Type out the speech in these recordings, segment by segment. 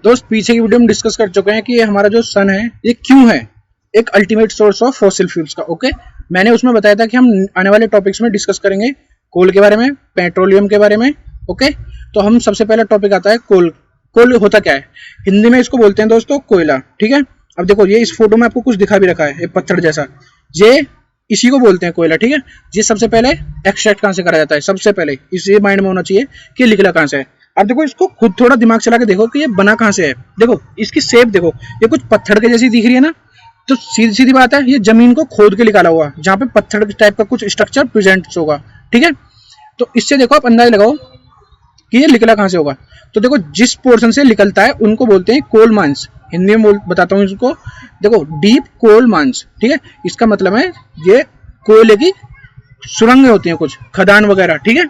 दोस्त पीछे की वीडियो में डिस्कस कर चुके हैं कि ये हमारा जो सन है ये क्यों है एक ultimate source of fossil fuels का। ओके, मैंने उसमें बताया था कि हम आने वाले टॉपिक्स में डिस्कस करेंगे कोल के बारे में, पेट्रोलियम के बारे में। ओके, तो हम सबसे पहला टॉपिक आता है कोल। कोल होता क्या है? हिंदी में इसको बोलते हैं दोस्तों कोयला। ठीक है, अब देखो ये इस फोटो में आपको कुछ दिखा भी रखा है, एक पत्थर जैसा, ये इसी को बोलते हैं कोयला। ठीक है, ये सबसे पहले एक्सट्रैक्ट कहाँ से करा जाता है? सबसे पहले इसे माइंड में होना चाहिए कि निकला कहाँ से है। अब देखो इसको खुद थोड़ा दिमाग चला के देखो कि ये बना कहाँ से है। देखो इसकी शेप देखो, ये कुछ पत्थर के जैसी दिख रही है ना, तो सीधी सीधी बात है ये जमीन को खोद के निकाला हुआ, जहाँ पे पत्थर टाइप का कुछ स्ट्रक्चर प्रेजेंट होगा। ठीक है, तो इससे देखो आप अंदाजा लगाओ कि ये निकला कहाँ से होगा। तो देखो जिस पोर्शन से निकलता है उनको बोलते हैं कोल माइंस। हिंदी में बताता हूँ इसको, देखो डीप कोल माइंस। ठीक है, इसका मतलब है ये कोयले की सुरंगें होती हैं, कुछ खदान वगैरह। ठीक है,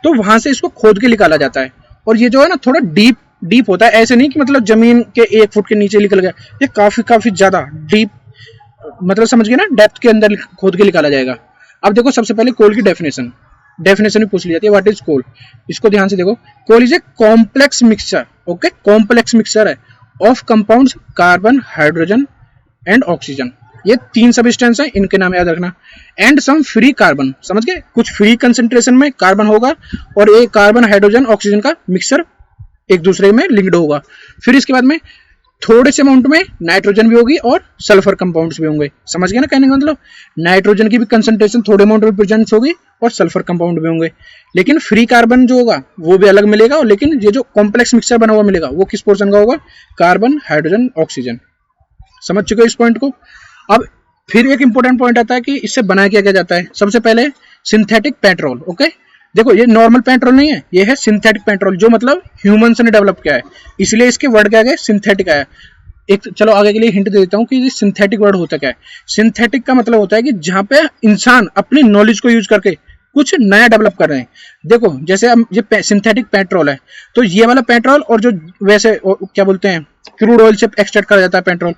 तो वहां से इसको खोद के निकाला जाता है। और ये जो है ना थोड़ा डीप होता है, ऐसे नहीं कि मतलब जमीन के 1 फुट के नीचे निकल गया, ये काफी ज्यादा डीप, मतलब समझ गए ना, डेप्थ के अंदर खोद के निकाला जाएगा। अब देखो सबसे पहले कोल की डेफिनेशन भी पूछ ली जाती है, व्हाट इज कोल। इसको ध्यान से देखो, coal is a complex mixture. Okay, complex mixture है of compounds carbon, hydrogen and oxygen. ये 3 सब्सटेंस हैं, इनके नाम याद रखना। एंड सम फ्री कार्बन, समझ गए, कुछ फ्री कंसेंट्रेशन में कार्बन होगा और ये कार्बन, हाइड्रोजन, ऑक्सीजन का मिक्सचर एक दूसरे में लिंक्ड होगा। फिर इसके बाद में थोड़े से अमाउंट में नाइट्रोजन भी होगी और सल्फर कंपाउंड्स भी होंगे। समझ गए ना कहने का मतलब, नाइट्रोजन की भी कंसेंट्रेशन थोड़े अमाउंट में प्रेजेंट होगी और सल्फर कंपाउंड भी होंगे। लेकिन फ्री कार्बन जो होगा वो भी अलग मिलेगा, लेकिन ये जो कॉम्प्लेक्स मिक्सचर बना हुआ मिलेगा वो किस पोर्शन का होगा? Carbon, hydrogen, oxygen. समझ चुके हो इस पॉइंट को। अब फिर एक इंपॉर्टेंट पॉइंट आता है कि इससे बनाया क्या जाता है। सबसे पहले सिंथेटिक पेट्रोल। ओके, देखो ये नॉर्मल पेट्रोल नहीं है, ये है सिंथेटिक पेट्रोल, जो मतलब ह्यूमंस ने डेवलप किया है, इसलिए इसके वर्ड क्या है? सिंथेटिक आया। एक चलो आगे के लिए हिंट दे देता हूँ कि ये सिंथेटिक वर्ड होता क्या है। सिंथेटिक का मतलब होता है कि जहाँ पे इंसान अपनी नॉलेज को यूज करके कुछ नया डेवलप कर रहे हैं। देखो जैसे अब ये सिंथेटिक पेट्रोल है, तो ये वाला पेट्रोल और जो वैसे क्या बोलते हैं क्रूड ऑयल से एक्सट्रैक्ट करा जाता है पेट्रोल,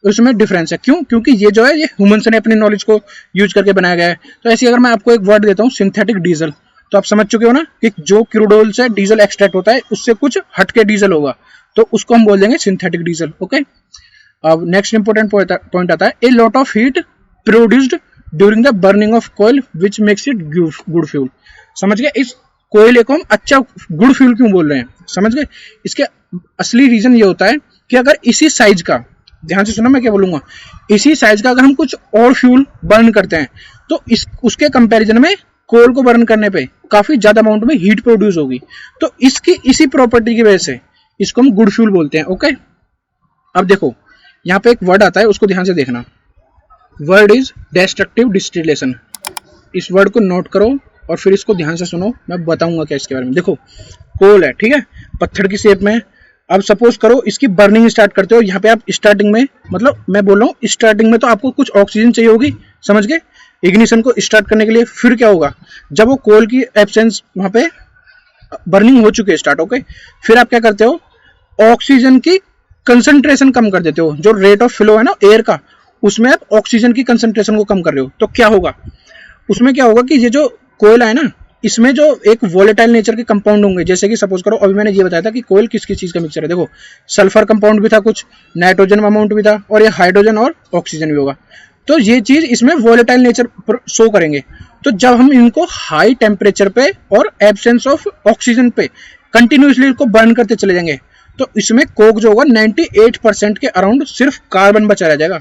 उसमें डिफरेंस है। क्यों? क्योंकि ये जो है ये ह्यूमंस ने अपनी नॉलेज को यूज करके बनाया गया है। तो ऐसे अगर मैं आपको एक वर्ड देता हूँ सिंथेटिक डीजल, तो आप समझ चुके हो ना कि जो क्रूड ऑयल से डीजल एक्सट्रैक्ट होता है उससे कुछ हटके डीजल होगा, तो उसको हम बोल देंगे सिंथेटिक डीजल। ओके, अब नेक्स्ट इंपोर्टेंट पॉइंट आता है, a lot of heat produced during the burning of कोयल which makes it good fuel. समझ गए, इस कोयले को हम अच्छा गुड फ्यूल क्यों बोल रहे हैं? समझ गए, इसके असली रीजन ये होता है कि अगर इसी साइज का, ध्यान से सुनो मैं क्या बोलूंगा, इसी साइज का अगर हम कुछ और फ्यूल बर्न करते हैं तो उसके कंपैरिजन में कोल को बर्न करने पे काफी ज्यादा अमाउंट में हीट प्रोड्यूस होगी। तो इसी प्रॉपर्टी की वजह से इसको हम गुड फ्यूल बोलते हैं। ओके, अब देखो यहाँ पे एक वर्ड आता है, उसको ध्यान से देखना। Word is destructive distillation. इस वर्ड को नोट करो और फिर इसको ध्यान से सुनो, मैं बताऊंगा क्या इसके बारे में। देखो कोल है, ठीक है, पत्थर की शेप में। अब सपोज करो इसकी बर्निंग स्टार्ट करते हो, यहाँ पे आप स्टार्टिंग में, मतलब मैं बोल रहा हूँ स्टार्टिंग में तो आपको कुछ ऑक्सीजन चाहिए होगी। समझ गए, इग्निशन को स्टार्ट करने के लिए। फिर क्या होगा, जब वो कोल की एब्सेंस, वहां पे बर्निंग हो चुकी है स्टार्ट। ओके, फिर आप क्या करते हो, ऑक्सीजन की कंसंट्रेशन कम कर देते हो। जो रेट ऑफ फ्लो है ना एयर का, उसमें आप ऑक्सीजन की कंसंट्रेशन को कम कर रहे हो। तो क्या होगा, उसमें क्या होगा कि ये जो कोयला है ना, इसमें जो एक वोलेटाइल नेचर के कंपाउंड होंगे, जैसे कि सपोज करो अभी मैंने ये बताया था कि कोयल किस किस चीज का मिक्सचर है। देखो सल्फर कंपाउंड भी था, कुछ नाइट्रोजन अमाउंट भी था, और ये हाइड्रोजन और ऑक्सीजन भी होगा। तो ये चीज इसमें वोलेटाइल नेचर शो करेंगे। तो जब हम इनको हाई टेम्परेचर पे और एब्सेंस ऑफ ऑक्सीजन पे कंटिन्यूसली इनको बर्न करते चले जाएंगे, तो इसमें कोक जो होगा 98% के अराउंड सिर्फ कार्बन बचा रह जाएगा।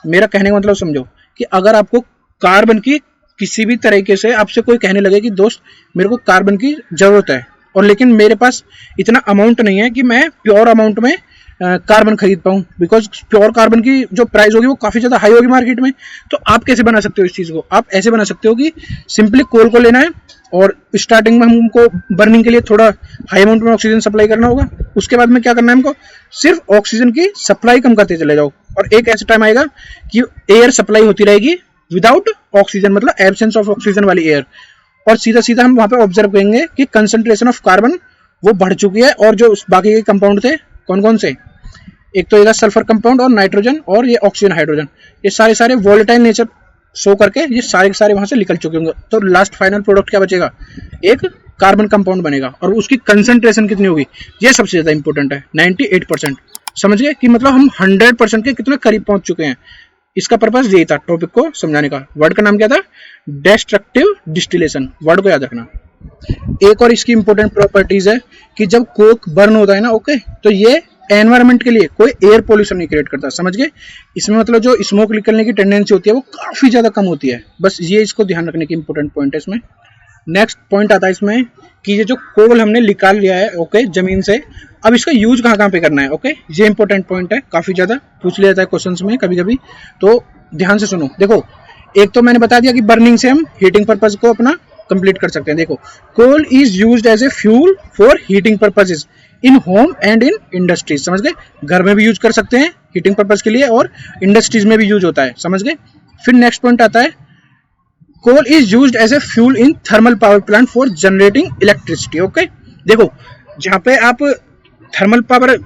मेरा कहने का मतलब समझो कि अगर आपको कार्बन की किसी भी तरीके से आपसे कोई कहने लगे कि दोस्त मेरे को कार्बन की जरूरत है, और लेकिन मेरे पास इतना अमाउंट नहीं है कि मैं प्योर अमाउंट में कार्बन खरीद पाऊं, बिकॉज प्योर कार्बन की जो प्राइस होगी वो काफी ज्यादा हाई होगी मार्केट में। तो आप कैसे बना सकते हो इस चीज को? आप ऐसे बना सकते हो कि सिंपली कोल को लेना है और स्टार्टिंग में हमको बर्निंग के लिए थोड़ा हाई अमाउंट में ऑक्सीजन सप्लाई करना होगा। उसके बाद में क्या करना है हमको, सिर्फ ऑक्सीजन की सप्लाई कम करते चले जाओ, और एक ऐसा टाइम आएगा कि एयर सप्लाई होती रहेगी विदाउट ऑक्सीजन, मतलब एब्सेंस ऑफ ऑक्सीजन वाली एयर, और सीधा सीधा हम वहां पे ऑब्जर्व करेंगे कि कंसंट्रेशन ऑफ कार्बन वो बढ़ चुकी है, और जो बाकी के कंपाउंड थे कौन कौन से, एक तो ये सल्फर कंपाउंड और नाइट्रोजन और ये ऑक्सीजन, हाइड्रोजन, ये सारे वोलेटाइल नेचर शो करके ये सारे के सारे वहां से निकल चुके होंगे। तो लास्ट फाइनल प्रोडक्ट क्या बचेगा, एक कार्बन कंपाउंड बनेगा और उसकी कंसंट्रेशन कितनी होगी, ये सबसे ज्यादा इंपॉर्टेंट है, 98%। समझ गए कि मतलब हम 100% के कितने करीब पहुंच चुके हैं। इसका पर्पस यही था टॉपिक को समझाने का। वर्ड का नाम क्या था, डिस्ट्रक्टिव डिस्टिलेशन, वर्ड को याद रखना। एक और इसकी इंपॉर्टेंट प्रॉपर्टीज है कि जब कोक बर्न होता है ना, ओके, तो ये एनवायरमेंट के लिए कोई एयर पोल्यूशन नहीं क्रिएट करता। समझ गए, इसमें मतलब जो स्मोक निकलने की टेंडेंसी होती है वो काफी ज्यादा कम होती है। बस ये इसको ध्यान रखने की इंपॉर्टेंट पॉइंट है इसमें। नेक्स्ट पॉइंट आता है इसमें कि ये जो कोल हमने निकाल लिया है, ओके, जमीन से, अब इसका यूज कहाँ कहाँ पे करना है, ओके, ये इंपॉर्टेंट पॉइंट है, काफी ज्यादा पूछ लिया जाता है क्वेश्चंस में कभी कभी, तो ध्यान से सुनो। देखो, एक तो मैंने बता दिया कि बर्निंग से हम हीटिंग पर्पज को अपना कंप्लीट कर सकते हैं। देखो, coal is used as a fuel for heating purposes in home and in industries. समझ गए, घर में भी यूज कर सकते हैं हीटिंग पर्पज के लिए और इंडस्ट्रीज में भी यूज होता है। समझ गए। फिर नेक्स्ट पॉइंट आता है, coal is used as a fuel in thermal power plant for generating electricity. Okay, देखो जहां पे आप थर्मल पावर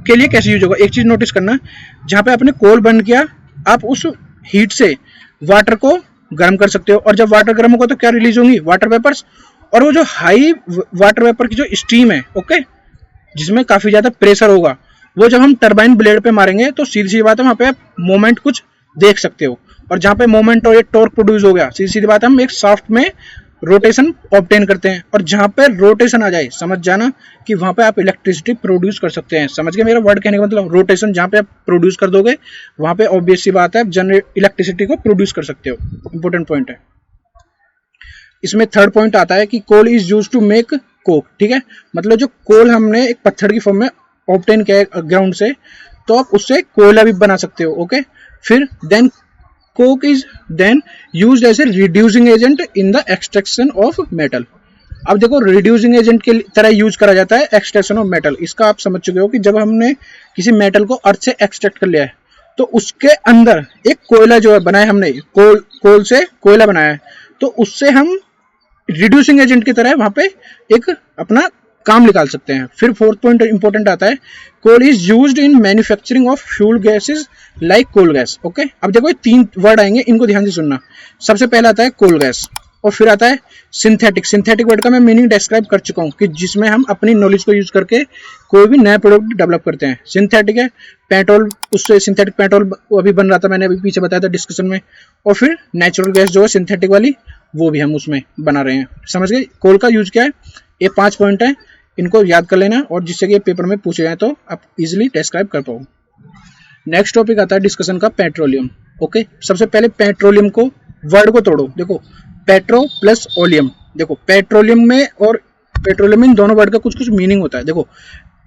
के लिए कैसे यूज होगा, एक चीज नोटिस करना, जहां पे आपने कोल बर्न किया, आप उस हीट से वाटर को गर्म कर सकते हो, और जब वाटर गर्म होगा तो क्या रिलीज होंगी, वाटर वेपर्स, और वो जो हाई वाटर वेपर की जो स्टीम है, ओके, जिसमें काफी ज्यादा प्रेशर होगा, वो जब हम टरबाइन ब्लेड पे मारेंगे तो सीधी सी बात है वहां पे आप मोमेंट कुछ देख सकते हो, और जहां पे मोमेंट और ये टॉर्क प्रोड्यूस हो गया, सीधी सीधी बात है हम एक शाफ्ट में रोटेशन ऑब्टेन करते हैं, और जहां पे रोटेशन आ जाए समझ जाना कि वहां पे आप इलेक्ट्रिसिटी प्रोड्यूस कर सकते हैं। समझ गए मेरा वर्ड कहने का मतलब, रोटेशन जहां पे आप प्रोड्यूस कर दोगे वहां पे ऑब्वियस सी बात है आप जनरेट इलेक्ट्रिसिटी को प्रोड्यूस कर सकते हो। इंपॉर्टेंट पॉइंट है। इसमें थर्ड पॉइंट आता है कि coal is used to make coke. ठीक है, मतलब जो कोल हमने एक पत्थर की फॉर्म में ऑब्टेन किया ग्राउंड से, तो आप उससे कोयला भी बना सकते हो। ओके, फिर then coke is then used as a reducing agent in the extraction of metal. अब देखो, रिड्यूसिंग एजेंट के तरह यूज करा जाता है एक्सट्रैक्शन ऑफ मेटल। इसका आप समझ चुके हो कि जब हमने किसी मेटल को अर्थ से एक्सट्रैक्ट कर लिया है तो उसके अंदर एक कोयला जो है बनाया हमने, कोल से कोयला बनाया है, तो उससे हम रिड्यूसिंग एजेंट की तरह वहां पे एक अपना काम निकाल सकते हैं। फिर फोर्थ पॉइंट इंपॉर्टेंट आता है, coal is used in manufacturing of fuel gases like coal gas. Okay, अब देखो ये तीन वर्ड आएंगे, इनको ध्यान से सुनना। सबसे पहला आता है कोल गैस, और फिर आता है सिंथेटिक। सिंथेटिक वर्ड का मैं मीनिंग डिस्क्राइब कर चुका हूँ कि जिसमें हम अपनी नॉलेज को यूज करके कोई भी नया प्रोडक्ट डेवलप करते हैं। सिंथेटिक है पेट्रोल, उससे सिंथेटिक पेट्रोल अभी बन रहा था, मैंने अभी पीछे बताया था डिस्कशन में। और फिर नेचुरल गैस जो है सिंथेटिक वाली, वो भी हम उसमें बना रहे हैं। समझ गए, कोल का यूज क्या है। ये 5 पॉइंट है, इनको याद कर लेना, और जिससे कि पेपर में पूछे जाए तो आप इजिली डिस्क्राइब कर पाओ। नेक्स्ट टॉपिक आता है डिस्कशन का पेट्रोलियम। ओके, सबसे पहले पेट्रोलियम को वर्ड को तोड़ो। देखो, पेट्रो प्लस ओलियम। देखो, पेट्रोलियम में और पेट्रोलियम इन दोनों वर्ड का कुछ कुछ मीनिंग होता है। देखो,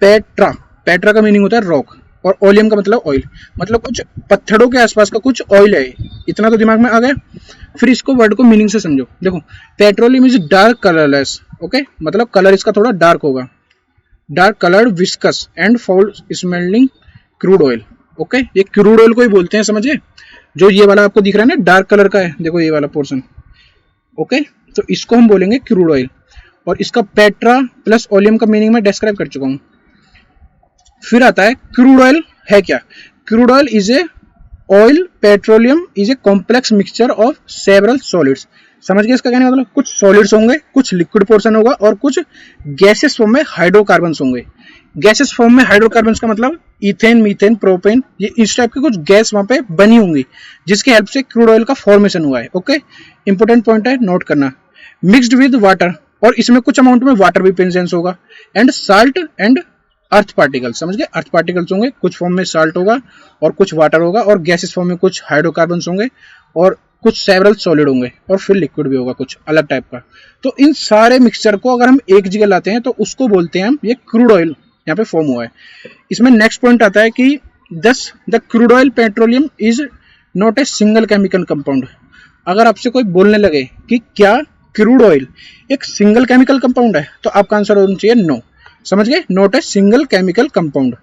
पेट्रा का मीनिंग होता है रॉक, और ओलियम का मतलब ऑयल, मतलब कुछ पत्थरों के आसपास का कुछ ऑयल है। इतना तो दिमाग में आ गया। फिर इसको वर्ड को मीनिंग से समझो। देखो, petroleum is dark colourless. Okay, मतलब कलर इसका थोड़ा डार्क होगा, dark coloured viscous and foul smelling crude oil. Okay, ये क्रूड ऑयल को ही बोलते हैं। समझिए, जो ये वाला आपको दिख रहा है ना डार्क कलर का है, देखो ये वाला पोर्शन। ओके, तो इसको हम बोलेंगे क्रूड ऑयल, और इसका पेट्रा प्लस ओलियम का मीनिंग मैं डिस्क्राइब कर चुका हूं। फिर आता है क्रूड ऑयल है क्या। Crude oil is a oil, petroleum is a complex mixture of several solids. समझ गए इसका कहने का मतलब, कुछ सॉलिड्स होंगे, कुछ लिक्विड पोर्शन होगा, और कुछ गैसेस फॉर्म में हाइड्रोकार्बन्स होंगे। गैसेस फॉर्म में हाइड्रोकार्बन्स का मतलब इथेन, मीथेन, प्रोपेन, ये इस टाइप की कुछ गैस वहां पे बनी होंगी जिसकी हेल्प से क्रूड ऑयल का फॉर्मेशन हुआ है। ओके, इंपॉर्टेंट पॉइंट है, नोट करना। मिक्स्ड विद वाटर, और इसमें कुछ अमाउंट में वाटर भी प्रेजेंस होगा, and salt and earth particles. समझ गए, अर्थ पार्टिकल्स होंगे, कुछ फॉर्म में साल्ट होगा और कुछ वाटर होगा, और गैसेस फॉर्म में कुछ हाइड्रोकार्बन्स होंगे, और कुछ सेवरल सॉलिड होंगे, और फिर लिक्विड भी होगा कुछ अलग टाइप का। तो इन सारे मिक्सचर को अगर हम एक जगह लाते हैं तो उसको बोलते हैं हम ये क्रूड ऑयल यहाँ पे फॉर्म हुआ है। इसमें नेक्स्ट पॉइंट आता है कि दस the crude oil petroleum is not a single chemical compound. अगर आपसे कोई बोलने लगे कि क्या क्रूड ऑयल एक सिंगल केमिकल कंपाउंड है, तो आपका आंसर होना चाहिए नो। समझ गए, not a single chemical compound.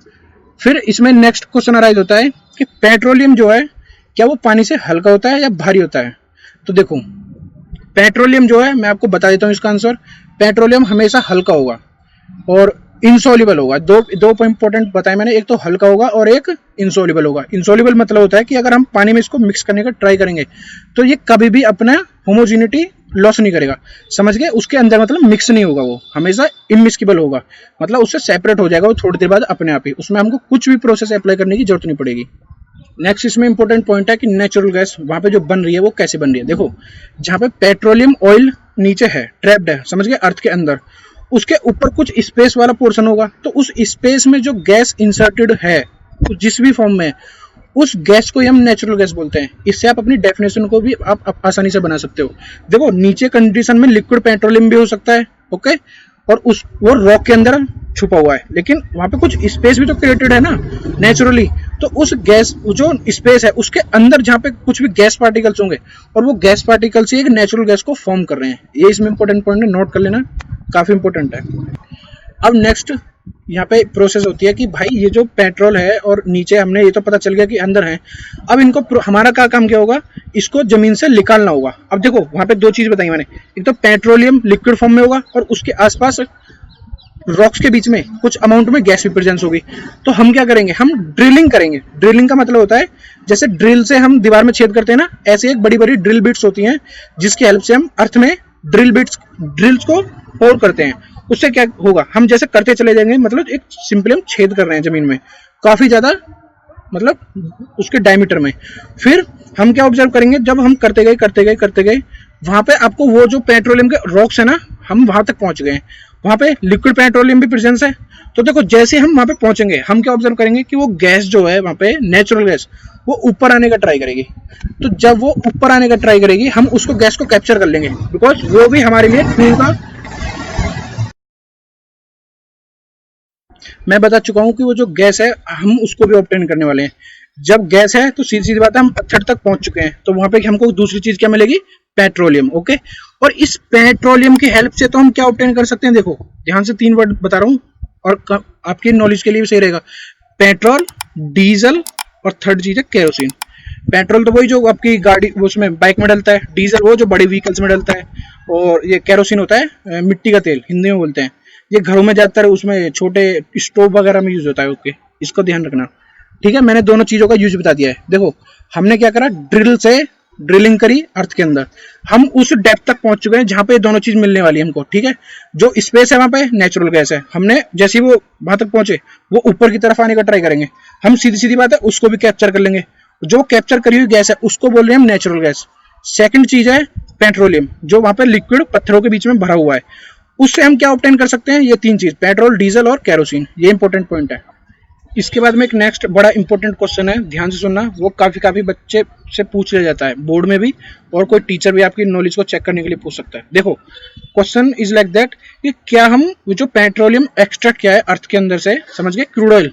फिर इसमें नेक्स्ट क्वेश्चन अराइज होता है कि पेट्रोलियम जो है क्या वो पानी से हल्का होता है या भारी होता है। तो देखो, पेट्रोलियम जो है, मैं आपको बता देता हूं इसका आंसर। पेट्रोलियम हमेशा हल्का होगा और इनसॉल्युबल होगा। दो इंपॉर्टेंट बताए मैंने, एक तो हल्का होगा और एक इनसॉल्युबल होगा। इनसॉल्युबल मतलब होता है कि अगर हम पानी में इसको मिक्स करने का ट्राई करेंगे तो ये कभी भी अपना होमोजिनिटी लॉस नहीं करेगा, समझ गए? उसके अंदर मतलब मिक्स नहीं होगा, वो हमेशा इनमिक्सिबल होगा, मतलब उससे सेपरेट हो जाएगा वो थोड़ी देर बाद अपने आप ही, उसमें हमको कुछ भी प्रोसेस अप्लाई करने की जरूरत नहीं पड़ेगी। नेक्स्ट इसमें इंपॉर्टेंट पॉइंट है कि नेचुरल गैस वहां पे जो बन रही है वो कैसे बन रही है। देखो जहां पे पेट्रोलियम ऑयल नीचे है, ट्रैप्ड है, समझ गए, अर्थ के अंदर, उसके ऊपर कुछ स्पेस वाला पोर्शन होगा, तो उस स्पेस में जो गैस इंसर्टेड है जिस भी फॉर्म में, उस गैस को ही हम नेचुरल गैस बोलते हैं। इससे आप अपनी डेफिनेशन को भी आप आसानी से बना सकते हो। देखो नीचे कंडीशन में लिक्विड पेट्रोलियम भी हो सकता है, ओके, और उस वो रॉक के अंदर छुपा हुआ है, लेकिन वहां पे कुछ स्पेस भी तो क्रिएटेड है ना नेचुरली, तो उस गैस जो स्पेस है उसके अंदर जहाँ पे कुछ भी गैस पार्टिकल्स होंगे और वो गैस पार्टिकल्स ही एक नेचुरल गैस को फॉर्म कर रहे हैं। ये इसमें इंपॉर्टेंट पॉइंट है, नोट कर लेना, काफी इंपॉर्टेंट है। अब नेक्स्ट यहाँ पे प्रोसेस होती है कि भाई ये जो पेट्रोल है और नीचे हमने ये तो पता चल गया कि अंदर है, अब इनको हमारा क्या काम क्या होगा, इसको जमीन से निकालना होगा। अब देखो वहां पे दो चीज बताई मैंने, एक तो पेट्रोलियम लिक्विड फॉर्म में होगा और उसके आसपास रॉक्स के बीच में कुछ अमाउंट में गैस भी प्रेजेंस होगी। तो हम क्या करेंगे, हम ड्रिलिंग करेंगे। ड्रिलिंग का मतलब होता है जैसे ड्रिल से हम दीवार में छेद करते हैं ना, ऐसे एक बड़ी बड़ी ड्रिल बिट्स होती हैं जिसकी हेल्प से हम अर्थ में ड्रिल्स को होल करते हैं। उससे क्या होगा, हम जैसे करते चले जाएंगे, मतलब एक सिंपली हम छेद कर रहे हैं जमीन में काफी ज्यादा, मतलब उसके डायमीटर में। फिर हम क्या ऑब्जर्व करेंगे, जब हम करते गए वहां पे आपको वो जो पेट्रोलियम के रॉक्स है ना, हम वहां तक पहुंच गए, वहां पे लिक्विड पेट्रोलियम भी प्रेजेंस है। तो देखो जैसे हम वहां पे पहुंचेंगे, हम क्या ऑब्जर्व करेंगे कि वो गैस जो है वहां पे नेचुरल गैस, वो ऊपर आने का ट्राई करेगी। तो जब वो ऊपर आने का ट्राई करेगी, हम उसको गैस को कैप्चर कर लेंगे, बिकॉज वो भी हमारे लिए फ्यूल का, मैं बता चुका हूं कि वो जो गैस है हम उसको भी ऑब्टेन करने वाले हैं। जब गैस है तो सीधी सीधी बात है, हम पत्थर तक पहुंच चुके हैं, तो वहां पे हमको दूसरी चीज क्या मिलेगी, पेट्रोलियम, ओके। और इस पेट्रोलियम की हेल्प से तो हम क्या ऑब्टेन कर सकते हैं, देखो ध्यान से 3 वर्ड बता रहा हूं और आपकी नॉलेज के लिए भी सही रहेगा, पेट्रोल, डीजल और थर्ड चीज है केरोसिन। पेट्रोल तो वही जो आपकी गाड़ी उसमें बाइक में डलता है, डीजल वो जो बड़ी व्हीकल्स में डलता है, और ये केरोसिन होता है मिट्टी का तेल, हिंदी में बोलते हैं। ये घरों में ज्यादातर उसमें छोटे स्टोव वगैरह में यूज होता है, ओके, इसको ध्यान रखना, ठीक है। मैंने दोनों चीजों का यूज बता दिया है। देखो हमने क्या करा, ड्रिल से ड्रिलिंग करी अर्थ के अंदर, हम उस डेप्थ तक पहुंच चुके हैं जहां पे दोनों चीज मिलने वाली है हमको, ठीक है। जो स्पेस है वहां पे नेचुरल गैस है, हमने जैसे ही वो वहां तक पहुंचे, वो ऊपर की तरफ आने का ट्राई करेंगे, हम सीधी सीधी बात है उसको भी कैप्चर कर लेंगे। जो कैप्चर करी हुई गैस है उसको बोल रहे हैं हम नेचुरल गैस। सेकंड चीज है पेट्रोलियम, जो वहां पे लिक्विड पत्थरों के बीच में भरा हुआ है, उससे हम क्या ऑब्टेन कर सकते हैं, ये 3 चीज, पेट्रोल, डीजल और केरोसिन। ये इंपॉर्टेंट पॉइंट है। इसके बाद में एक नेक्स्ट बड़ा इंपॉर्टेंट क्वेश्चन है, ध्यान से सुनना, वो काफी बच्चे से पूछ लिया जाता है बोर्ड में भी, और कोई टीचर भी आपकी नॉलेज को चेक करने के लिए पूछ सकता है। देखो क्वेश्चन इज लाइक दैट कि क्या हम जो पेट्रोलियम एक्सट्रैक्ट किया है अर्थ के अंदर से, समझ गए, क्रूड ऑयल,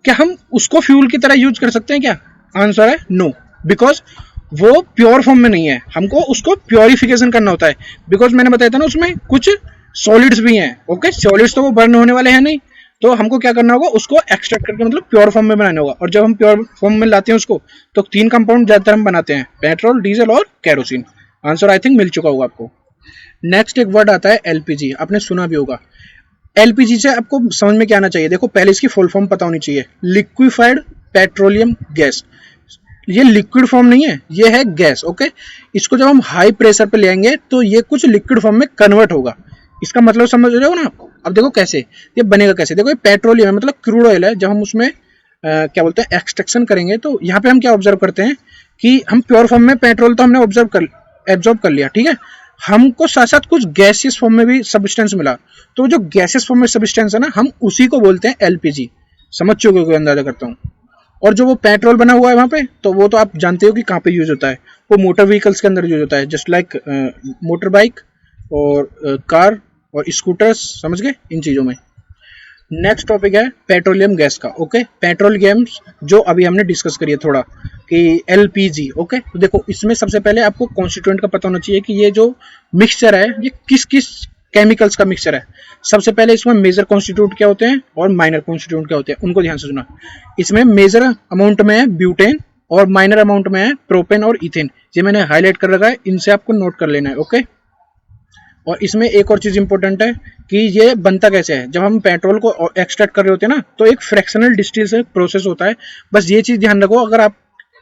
क्या हम उसको फ्यूल की तरह यूज कर सकते हैं क्या? आंसर है नो, बिकॉज वो प्योर फॉर्म में नहीं है, हमको उसको प्योरिफिकेशन करना होता है। बिकॉज मैंने बताया था ना उसमें कुछ सॉलिड्स भी हैं, ओके, सॉलिड्स तो वो बर्न होने वाले हैं नहीं, तो हमको क्या करना होगा, उसको एक्सट्रैक्ट करके मतलब प्योर फॉर्म में बनाना होगा। और जब हम प्योर फॉर्म में लाते हैं उसको, तो 3 कंपाउंड ज्यादातर हम बनाते हैं, पेट्रोल, डीजल और केरोसिन। आंसर आई थिंक मिल चुका होगा आपको। नेक्स्ट एक वर्ड आता है एलपीजी, आपने सुना भी होगा। एलपीजी से आपको समझ में क्या आना चाहिए, देखो पहले इसकी फुल फॉर्म पता होनी चाहिए, लिक्विफाइड पेट्रोलियम गैस। ये लिक्विड फॉर्म नहीं है, ये है गैस, ओके। इसको जब हम हाई प्रेशर पे ले आएंगे तो ये कुछ लिक्विड फॉर्म में कन्वर्ट होगा। इसका मतलब समझ रहे हो ना? अब देखो कैसे ये बनेगा, कैसे, देखो ये पेट्रोलियम है, मतलब क्रूड ऑयल है। जब हम उसमें क्या बोलते हैं एक्सट्रैक्शन करेंगे, तो यहाँ पे हम क्या ऑब्जर्व करते हैं कि हम प्योर फॉर्म में पेट्रोल तो हमने एब्जॉर्ब कर लिया, ठीक है, हमको साथ साथ कुछ गैसियस फॉर्म में भी सब्सटेंस मिला। तो जो गैसियस फॉर्म में सब्सटेंस है ना, हम उसी को बोलते हैं एलपीजी। समझ चुके हो, अंदाजा करता हूँ। और जो वो पेट्रोल बना हुआ है वहां पे, तो वो तो आप जानते हो कि कहाँ पे यूज होता है, वो मोटर व्हीकल्स के अंदर यूज होता है, जस्ट लाइक मोटर बाइक और कार और स्कूटर्स, समझ गए, इन चीजों में। नेक्स्ट टॉपिक है पेट्रोलियम गैस का, ओके। पेट्रोल गैस जो अभी हमने डिस्कस करी है थोड़ा, कि एलपीजी, ओके। तो देखो इसमें सबसे पहले आपको कॉन्स्टिट्यूएंट का पता होना चाहिए कि ये जो मिक्सचर है ये किस किस केमिकल्स का मिक्सचर है। सबसे पहले इसमें मेजर कॉन्स्टिट्यूट क्या होते हैं और माइनर कॉन्स्टिट्यूट क्या होते हैं, उनको ध्यान से सुना। इसमें मेजर अमाउंट में है ब्यूटेन और माइनर अमाउंट में है प्रोपेन और इथेन। ये मैंने हाईलाइट कर रखा है, इनसे आपको नोट कर लेना है, ओके। और इसमें एक और चीज इंपॉर्टेंट है कि ये बनता कैसे है। जब हम पेट्रोल को एक्सट्रैक्ट कर रहे होते हैं ना, तो एक फ्रैक्शनल डिस्टिल से प्रोसेस होता है। बस ये चीज ध्यान रखो, अगर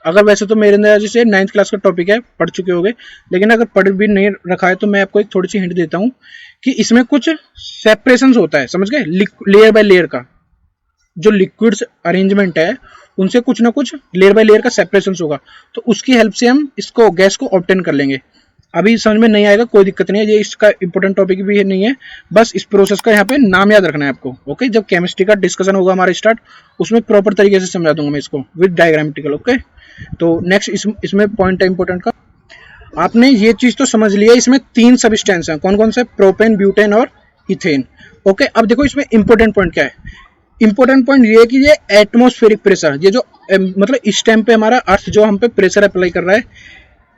अगर वैसे तो मेरे अंदर जैसे 9th क्लास का टॉपिक है, पढ़ चुके होंगे, लेकिन अगर पढ़ भी नहीं रखा है तो मैं आपको एक थोड़ी सी हिंट देता हूँ कि इसमें कुछ सेपरेशन होता है, समझ गए, लेयर बाय लेयर का जो लिक्विड्स अरेंजमेंट है उनसे कुछ ना कुछ लेयर बाय लेयर का सेपरेशन होगा, तो उसकी हेल्प से हम इसको गैस को ऑब्टेन कर लेंगे। अभी समझ में नहीं आएगा कोई दिक्कत नहीं है, ये इसका इंपॉर्टेंट टॉपिक भी नहीं है, बस इस प्रोसेस का यहाँ पे नाम याद रखना है आपको। ओके, जब केमिस्ट्री का डिस्कशन होगा हमारा स्टार्ट, उसमें प्रॉपर तरीके से समझा दूंगा मैं इसको विद डायग्रामेटिकल। ओके, तो नेक्स्ट इसमें पॉइंट है इंपॉर्टेंट का, आपने ये चीज तो समझ लिया, इसमें 3 सबस्टेंस हैं, कौन कौन से, प्रोपेन, ब्यूटेन और इथेन। ओके, अब देखो इसमें इंपॉर्टेंट पॉइंट क्या है। इंपॉर्टेंट पॉइंट ये है कि ये एटमॉस्फेरिक प्रेशर, ये जो मतलब इस टाइम पे हमारा अर्थ जो हम पे प्रेशर अप्लाई कर रहा है,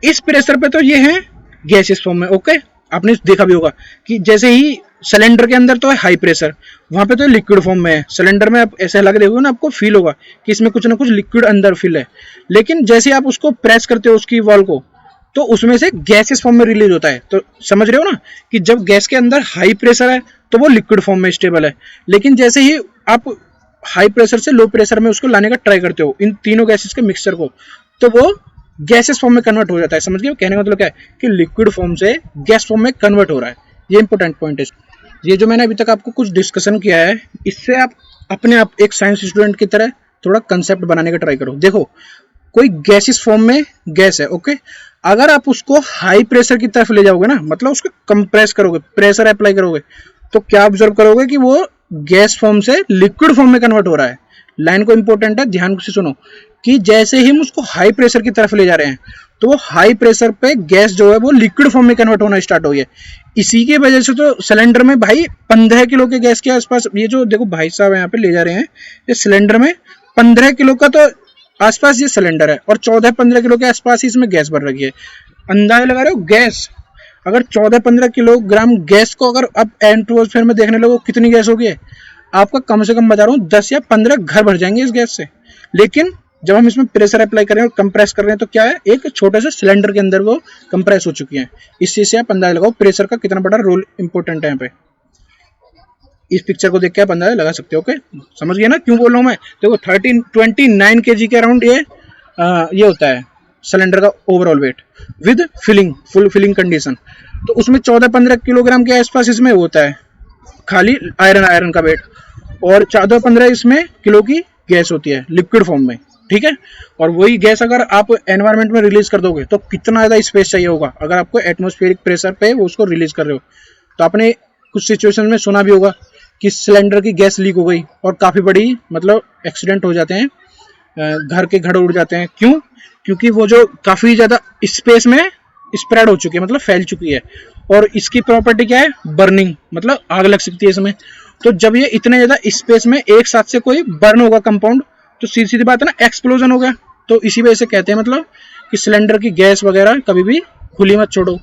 इस प्रेशर पे तो ये है गैसेस फॉर्म में। ओके, आपने देखा भी होगा कि जैसे ही सिलेंडर के अंदर तो है हाई प्रेशर, वहां पे तो लिक्विड फॉर्म में है। सिलेंडर में आप ऐसे लगे देखोगे ना, आपको फील होगा कि इसमें कुछ ना कुछ लिक्विड अंदर फील है, लेकिन जैसे आप उसको प्रेस करते हो उसकी वॉल को, तो उसमें से गैसेस फॉर्म में रिलीज होता है। तो समझ रहे हो ना कि जब गैस के अंदर हाई प्रेशर है तो वो लिक्विड फॉर्म में स्टेबल है, लेकिन जैसे ही आप हाई प्रेशर से लो प्रेशर में उसको लाने का ट्राई करते हो, इन तीनों गैसेस के मिक्सचर को, तो वो गैसेस फॉर्म में कन्वर्ट हो जाता है। समझ गए, कहने का मतलब क्या है कि लिक्विड फॉर्म से गैस फॉर्म में कन्वर्ट हो रहा है। ये इंपॉर्टेंट पॉइंट है। ये जो मैंने अभी तक आपको कुछ डिस्कशन किया है, इससे आप अपने आप एक साइंस स्टूडेंट की तरह थोड़ा कंसेप्ट बनाने का ट्राई करो। देखो, कोई गैसिस फॉर्म में गैस है, ओके, अगर आप उसको हाई प्रेशर की तरफ ले जाओगे ना, मतलब उसको कंप्रेस करोगे, प्रेशर अप्लाई करोगे, तो क्या ऑब्जर्व करोगे कि वो गैस फॉर्म से लिक्विड फॉर्म में कन्वर्ट हो रहा है। लाइन को इंपॉर्टेंट है, ध्यान से सुनो कि जैसे ही हम उसको हाई प्रेशर की तरफ ले जा रहे हैं, तो वो हाई प्रेशर पे गैस जो है वो लिक्विड फॉर्म में कन्वर्ट होना स्टार्ट हो गया। इसी की वजह से तो सिलेंडर में भाई 15 किलो के गैस के आसपास, ये जो देखो भाई साहब यहाँ पे ले जा रहे हैं, ये सिलेंडर में 15 किलो का तो आसपास ये सिलेंडर है, और 14-15 किलो के आसपास ही इसमें गैस भर रखी है। अंदाजा लगा रहे हो, गैस अगर 14-15 किलोग्राम गैस को अगर आप एटमॉस्फेयर में देखने लगो कितनी गैस होगी, आपका कम से कम बता रहा हूँ 10 या 15 घर भर जाएंगे इस गैस से। लेकिन जब हम इसमें प्रेशर अप्लाई कर रहे हैं और कंप्रेस कर रहे हैं, तो क्या है, एक छोटे से सिलेंडर के अंदर वो कंप्रेस हो चुकी है। इस चीज से आप अंदाजा लगाओ प्रेशर का कितना बड़ा रोल इंपॉर्टेंट है यहाँ पे। इस पिक्चर को देख के आप अंदाजा लगा सकते हो। ओके, समझ गए ना क्यों बोल रहा हूँ मैं। देखो 29 kg के अराउंड ये होता है सिलेंडर का overall weight with filling, full filling condition. तो उसमें 14-15 किलोग्राम के आसपास इसमें होता है खाली आयरन का वेट, और 14-15 इसमें किलो की गैस होती है लिक्विड फॉर्म में, ठीक है। और वही गैस अगर आप एनवायरनमेंट में रिलीज कर दोगे तो कितना ज्यादा स्पेस चाहिए होगा, अगर आपको एटमॉस्फेरिक प्रेशर पे वो उसको रिलीज कर रहे हो। तो आपने कुछ सिचुएशन में सुना भी होगा कि सिलेंडर की गैस लीक हो गई और काफी बड़ी मतलब एक्सीडेंट हो जाते हैं, घर के घर उड़ जाते हैं। क्यों? क्योंकि वो जो काफी ज्यादा स्पेस में स्प्रेड हो चुकी है, मतलब फैल चुकी है। और इसकी प्रॉपर्टी क्या है, बर्निंग, मतलब आग लग सकती है इसमें। तो जब ये इतने ज्यादा स्पेस में एक साथ से कोई बर्न होगा कंपाउंड, तो सीधी सीधी बात है ना, एक्सप्लोजन हो गया। तो इसी वजह से कहते हैं मतलब कि सिलेंडर की गैस वगैरह कभी भी खुली मत छोड़ो।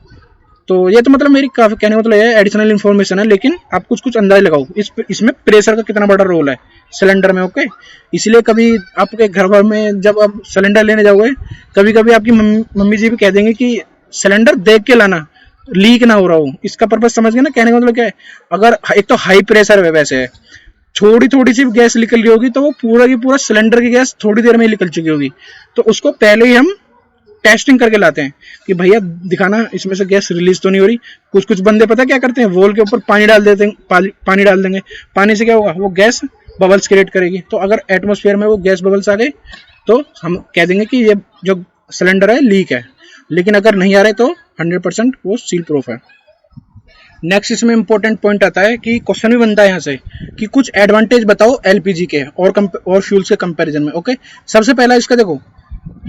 तो ये तो मतलब मेरी काफी कहने का मतलब ये एडिशनल इन्फॉर्मेशन है, लेकिन आप कुछ कुछ अंदाज लगाओ इसमें प्रेशर का कितना बड़ा रोल है सिलेंडर में। ओके, इसलिए कभी आपके घर भर में जब आप सिलेंडर लेने जाओगे, कभी कभी आपकी मम्मी जी भी कह देंगे कि सिलेंडर देख के लाना, लीक ना हो रहा हो। इसका पर्पज समझ गए ना, कहने का मतलब क्या है। अगर एक तो हाई प्रेशर है, वैसे है, थोड़ी सी गैस निकल रही होगी तो वो पूरा की पूरा सिलेंडर की गैस थोड़ी देर में ही निकल चुकी होगी। तो उसको पहले ही हम टेस्टिंग करके लाते हैं कि भैया दिखाना इसमें से गैस रिलीज तो नहीं हो रही। कुछ कुछ बंदे पता क्या करते हैं, वॉल के ऊपर पानी डाल देते हैं, पानी डाल देंगे। पानी से क्या होगा, वो गैस बबल्स क्रिएट करेगी। तो अगर एटमॉस्फेयर में वो गैस बबल्स आ गए तो हम कह देंगे कि ये जो सिलेंडर है लीक है। लेकिन अगर नहीं आ रहे तो 100% वो सील प्रूफ है। नेक्स्ट इसमें इंपॉर्टेंट पॉइंट आता है कि क्वेश्चन भी बनता है यहाँ से कि कुछ एडवांटेज बताओ एलपीजी के और फ्यूल्स के कंपैरिजन में। ओके, सबसे पहला इसका देखो,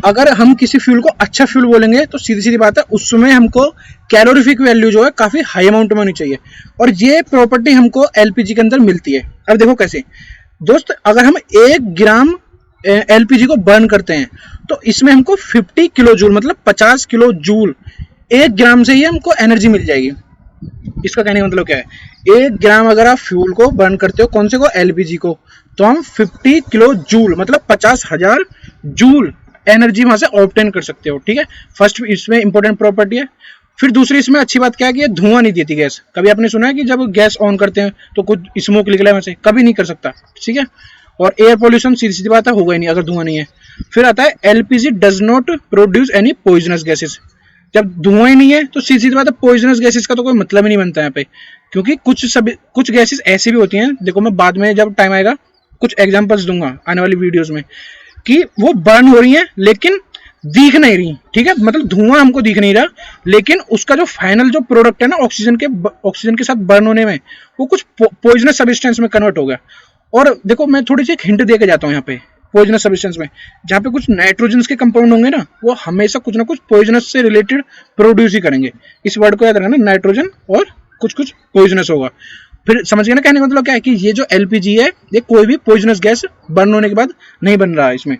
अगर हम किसी फ्यूल को अच्छा फ्यूल बोलेंगे तो सीधी सीधी बात है उसमें हमको कैलोरीफिक वैल्यू जो है काफी हाई अमाउंट में होनी चाहिए, और ये प्रॉपर्टी हमको एलपीजी के अंदर मिलती है। अब देखो कैसे दोस्त, अगर हम 1 ग्राम एलपीजी को बर्न करते हैं तो इसमें हमको 50 किलो जूल, मतलब 50 किलो जूल 1 ग्राम से ही हमको एनर्जी मिल जाएगी। इसका कहने का मतलब क्या है, 1 ग्राम अगर आप फ्यूल को बर्न करते हो, कौन से को, एलपीजी को, तो हम 50 किलो जूल मतलब 50,000 जूल एनर्जी वहां से ऑब्टेन कर सकते हो। ठीक है, फर्स्ट इसमें इंपॉर्टेंट प्रॉपर्टी है। फिर दूसरी इसमें अच्छी बात क्या है कि ये धुआं नहीं देती गैस। कभी आपने सुना है कि जब गैस ऑन करते हैं तो कुछ स्मोक निकले वहां से, कभी नहीं कर सकता। ठीक है, और एयर पोल्यूशन सीधी सीधी बात है होगा ही नहीं अगर धुआं नहीं है। फिर आता है LPG does not produce any poisonous gases. जब धुआं ही नहीं है तो सीधी सीधी बात है पॉइजनस गैसेस का तो कोई मतलब ही नहीं बनता यहाँ पे, क्योंकि कुछ गैसेस ऐसी भी होती हैं, देखो मैं बाद में जब टाइम आएगा कुछ एग्जांपल्स दूंगा आने वाली वीडियोस में, कि वो बर्न हो रही हैं लेकिन दिख नहीं रही, ठीक है, मतलब धुआं हमको दिख नहीं रहा, लेकिन उसका जो फाइनल जो प्रोडक्ट है ना ऑक्सीजन के साथ बर्न होने में वो कुछ पॉइजनस सब्सटेंस में कन्वर्ट हो गया। और देखो मैं थोड़ी सी एक हिंट दे के जाता हूँ यहाँ पे पॉइजनस सब्सटेंस में, जहाँ पे कुछ नाइट्रोजन्स के कंपाउंड होंगे ना, वो हमेशा कुछ ना कुछ पॉइजनस से रिलेटेड प्रोड्यूस ही करेंगे। इस वर्ड को याद रखना, नाइट्रोजन और कुछ कुछ पॉइजनस होगा। फिर समझ गए ना कहने का मतलब क्या है, कि ये जो एलपीजी है ये कोई भी पॉइजनस गैस बर्न होने के बाद नहीं बन रहा है इसमें।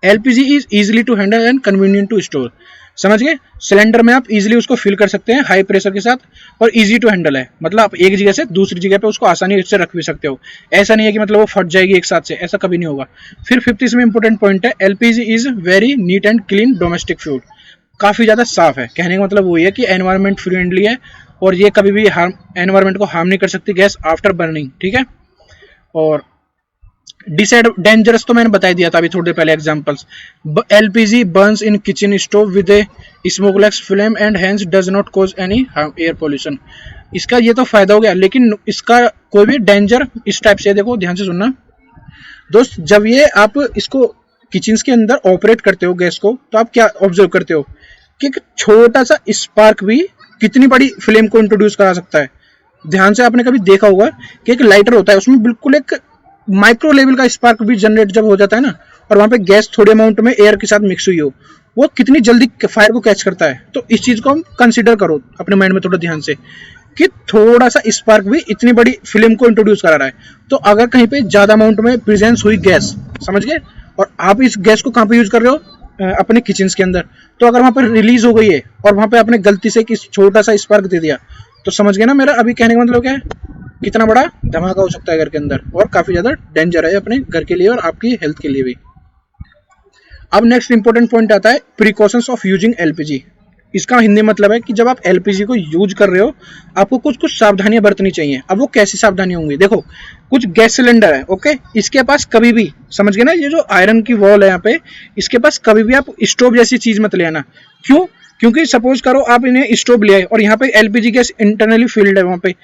LPG is easily to handle and convenient to store. समझ गए, सिलेंडर में आप इजीली उसको फिल कर सकते हैं हाई प्रेशर के साथ, और इजी टू हैंडल है, मतलब आप एक जगह से दूसरी जगह पे उसको आसानी से रख भी सकते हो। ऐसा नहीं है कि मतलब वो फट जाएगी एक साथ से, ऐसा कभी नहीं होगा। फिर 50 इसमें इंपॉर्टेंट पॉइंट है, LPG is very neat and clean domestic fuel. काफी ज्यादा साफ है, कहने का मतलब वही है कि एनवायरमेंट फ्रेंडली है, और ये कभी भी एनवायरमेंट को हार्म नहीं कर सकती गैस आफ्टर बर्निंग, ठीक है। और डेंजरस तो मैंने बता दिया था अभी थोड़ी देर पहले examples. LPG Burns in kitchen stove with A smokeless flame and hence does not cause any air pollution. इसका ये तो फायदा हो गया, लेकिन इसका कोई भी डेंजर इस टाइप से, देखो ध्यान से सुनना दोस्त, जब ये आप इसको किचन के अंदर ऑपरेट करते हो गैस को, तो आप क्या ऑब्जर्व करते हो कि एक छोटा सा स्पार्क भी कितनी बड़ी फ्लेम को इंट्रोड्यूस करा सकता है। ध्यान से आपने कभी देखा होगा कि एक लाइटर होता है, उसमें बिल्कुल एक माइक्रो लेवल का स्पार्क भी जनरेट जब हो जाता है ना, और वहां पे गैस थोड़े अमाउंट में एयर के साथ मिक्स हुई हो, वो कितनी जल्दी फायर को कैच करता है। तो इस चीज को हम कंसिडर करो अपने माइंड में थोड़ा ध्यान से, कि थोड़ा सा स्पार्क भी इतनी बड़ी फ्लेम को इंट्रोड्यूस करा रहा है। तो अगर कहीं पे ज्यादा अमाउंट में प्रेजेंस हुई गैस, समझ गए, और आप इस गैस को कहाँ पे यूज कर रहे हो, अपने किचन के अंदर, तो अगर वहां पर रिलीज हो गई है और वहां पे आपने गलती से किस छोटा सा स्पार्क दे दिया, तो समझ गए ना मेरा अभी कहने का मतलब क्या है, कितना बड़ा धमाका हो सकता है घर के अंदर, और काफी ज्यादा डेंजर है अपने घर के लिए और आपकी हेल्थ के लिए भी। अब नेक्स्ट इंपॉर्टेंट पॉइंट आता है प्रिकॉशंस ऑफ यूजिंग एलपीजी। इसका हिंदी मतलब है कि जब आप एलपीजी को यूज कर रहे हो, आपको कुछ कुछ सावधानियां बरतनी चाहिए। अब वो कैसी सावधानी होंगी, देखो कुछ गैस सिलेंडर है, ओके, इसके पास कभी भी, समझ गए ना, ये जो आयरन की वॉल है यहाँ पे, इसके पास कभी भी आप स्टोव जैसी चीज मत ले आना। क्यों? क्योंकि सपोज करो आप इन्हें स्टोव ले आए और यहाँ पे एलपीजी गैस इंटरनली फिल्ड है वहां पे,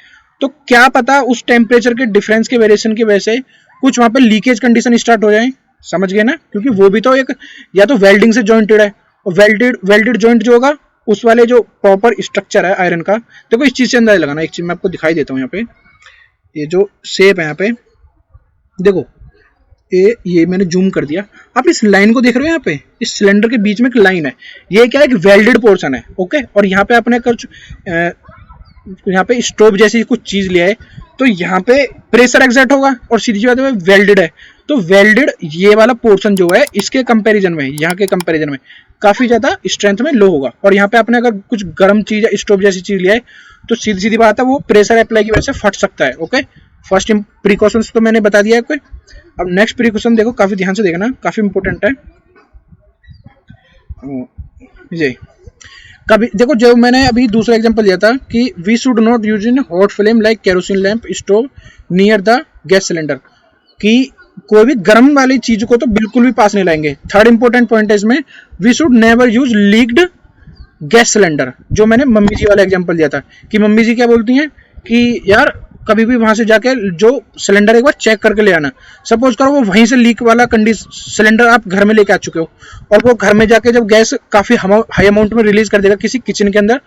तो क्या पता उस टेम्परेचर के डिफरेंस के वेरिएशन की वजह से कुछ वहां पे लीकेज कंडीशन स्टार्ट हो जाए। समझ गए ना, क्योंकि वो भी तो एक या तो वेल्डिंग से जॉइंटेड है, और वेल्डेड जॉइंट जो होगा उस वाले जो प्रॉपर स्ट्रक्चर है आयरन का, देखो इस चीज से अंदाजा लगाना। एक चीज मैं आपको दिखाई देता हूँ यहाँ पे, ये जो शेप है यहाँ पे देखो, ये मैंने जूम कर दिया, आप इस लाइन को देख रहे हो, यहाँ पे इस सिलेंडर के बीच में एक लाइन है, ये क्या है, एक वेल्डेड पोर्शन है, ओके, और यहाँ पे आपने कुछ यहाँ पे स्टोव जैसी कुछ चीज लिया है, तो यहाँ पे प्रेशर एग्जर्ट होगा और सीधी बात है वेल्डेड है, तो वेल्डेड ये वाला पोर्शन जो है इसके कंपैरिजन में, यहाँ के कंपैरिजन में काफी ज्यादा स्ट्रेंथ में लो होगा। और यहाँ पे आपने अगर कुछ गर्म चीज या स्टोव जैसी चीज लिया है, तो सीधी सीधी बात है वो प्रेशर अप्लाई की वजह से फट सकता है। ओके, फर्स्ट प्रिकॉशंस तो मैंने बता दिया है कोई। अब नेक्स्ट प्रिकॉशन देखो, काफी ध्यान से देखना, काफी इंपॉर्टेंट है जी। कभी देखो, जो मैंने अभी दूसरा एग्जांपल दिया था कि we should not use in hot flame like kerosene lamp stove near the gas cylinder, कि कोई भी गर्म वाली चीज को तो बिल्कुल भी पास नहीं लाएंगे। थर्ड इंपॉर्टेंट पॉइंट है इसमें, we should never use leaked gas cylinder. जो मैंने मम्मी जी वाला एग्जांपल दिया था कि मम्मी जी क्या बोलती हैं कि यार कभी भी वहां से जाके जो सिलेंडर एक बार चेक करके ले आना। सपोज करो वो वहीं से लीक वाला सिलेंडर आप घर में लेके आ चुके हो, और वो घर में जाके जब गैस काफी हाई अमाउंट में रिलीज कर देगा किसी किचन के अंदर,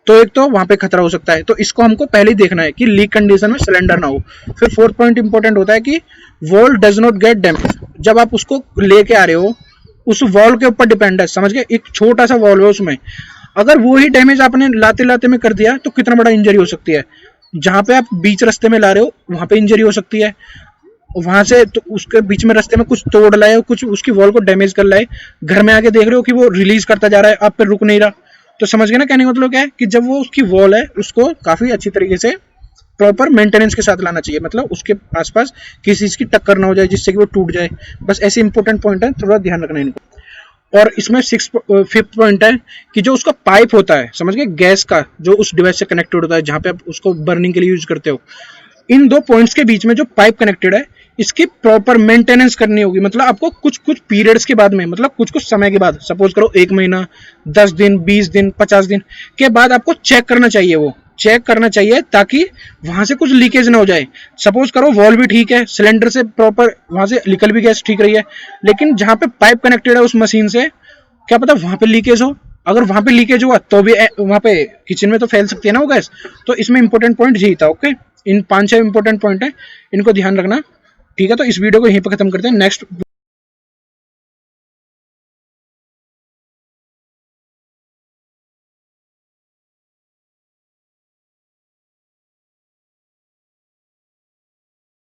तो एक तो वहां पे खतरा हो सकता है। तो इसको हमको पहले ही देखना है कि लीक कंडीशन में सिलेंडर ना हो। फिर फोर्थ पॉइंट इंपॉर्टेंट होता है कि wall does not gate damage. जब आप उसको लेके आ रहे हो, उस वॉल के ऊपर डिपेंड है, समझ गए। एक छोटा सा वॉल है, उसमें अगर वो ही डैमेज आपने लाते लाते में कर दिया तो कितना बड़ा इंजरी हो सकती है। जहां पे आप बीच रास्ते में ला रहे हो वहां पे इंजरी हो सकती है, वहां से तो उसके बीच में रास्ते में कुछ तोड़ लाए, कुछ उसकी वॉल को डैमेज कर लाए, घर में आके देख रहे हो कि वो रिलीज करता जा रहा है, आप पे रुक नहीं रहा। तो समझ गए ना कहने का मतलब क्या है कि जब वो उसकी वॉल है उसको काफी अच्छी तरीके से प्रॉपर मेंटेनेंस के साथ लाना चाहिए, मतलब उसके आसपास किसी चीज की टक्कर ना हो जाए जिससे कि वो टूट जाए। बस ऐसे इंपॉर्टेंट पॉइंट है, थोड़ा ध्यान रखना है इनको। और इसमें फिफ्थ पॉइंट है कि जो उसका पाइप होता है, समझ गए, गैस का जो उस डिवाइस से कनेक्टेड होता है जहां पे आप उसको बर्निंग के लिए यूज करते हो, इन दो पॉइंट्स के बीच में जो पाइप कनेक्टेड है इसकी प्रॉपर मेंटेनेंस करनी होगी। मतलब आपको कुछ कुछ पीरियड्स के बाद में, मतलब कुछ कुछ समय के बाद, सपोज करो 1 महीना, 10 दिन, 20 दिन, 50 दिन के बाद आपको चेक करना चाहिए, वो चेक करना चाहिए ताकि वहां से कुछ लीकेज ना हो जाए। सपोज करो वॉल भी ठीक है, सिलेंडर से प्रॉपर वहां से निकल भी गैस ठीक रही है, लेकिन जहां पे पाइप कनेक्टेड है उस मशीन से, क्या पता वहां पे लीकेज हो। अगर वहां पे लीकेज हुआ तो भी वहां पे किचन में तो फैल सकती है ना वो गैस। तो इसमें इंपॉर्टेंट पॉइंट यही था। ओके, इन 5-6 इंपॉर्टेंट पॉइंट है, इनको ध्यान रखना। ठीक है, तो इस वीडियो को यहीं पर खत्म करते हैं। नेक्स्ट